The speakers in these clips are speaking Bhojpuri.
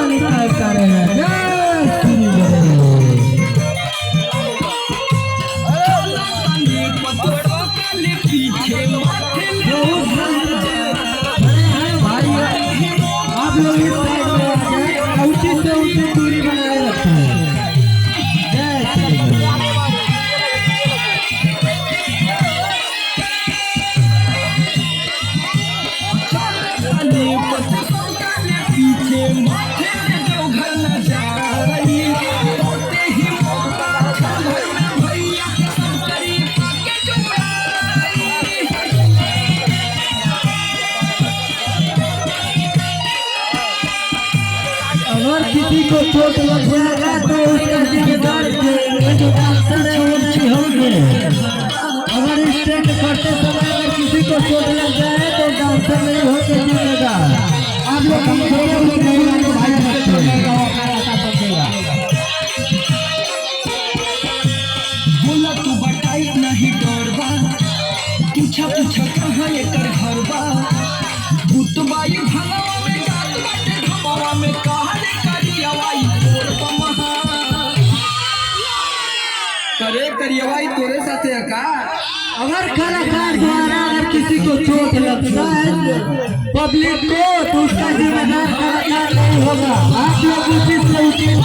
निकालता रहेगा। जय श्री गणेश। आप लोग इस साइड में आ जाए, उचित से उचित दूरी बनाए रखें। जय श्री गणेश। अगर किसी को चोट लग जाएगा तो उसका जिम्मेदार जो डॉक्टर है वो नहीं होंगे। अगर स्टेंट करते समय अगर किसी को चोट लग जाए तो डॉक्टर नहीं होंगे जिम्मेदार। आप लोग बोला तू बताई नहीं डरबा, पूछा पूछा कहाँ एकर घर बा, भूतबाई भंगवा में जात बाटे घमवा में कहले करियवाई तोर बमहा। करे करियवाई तोरे साथे का। अगर कलाकार द्वारा अगर किसी को चोट लगता है पब्लिक को तो उसका जिम्मेदार कलाकार नहीं होगा। आप लोग उचित से उचित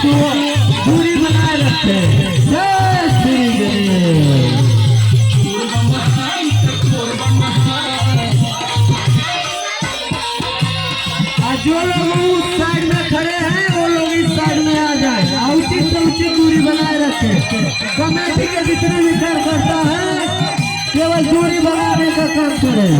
दूरी बनाए रखते हैं। जय श्री गणेश। जो लोग उस साइड में खड़े हैं वो लोग इस साइड में आ जाए। उचित से उचित दूरी बनाए रखें। कमेटी के जितने भी कार्यकर्ता है केवल दूरी बनाने का काम करें।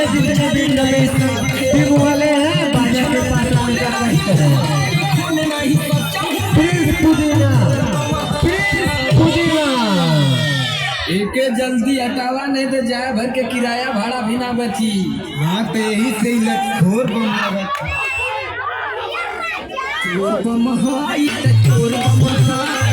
जितने भी टीम वाले हैं बाजा के पास आने का कष्ट है। प्लीज पुदीना, प्लीज पुदीना। एके जल्दी हटावा नहीं तो जाए भर के किराया भाड़ा भी ना बची। हाँ तो यही से लखोर चोर बमहाई चोर बमहाई।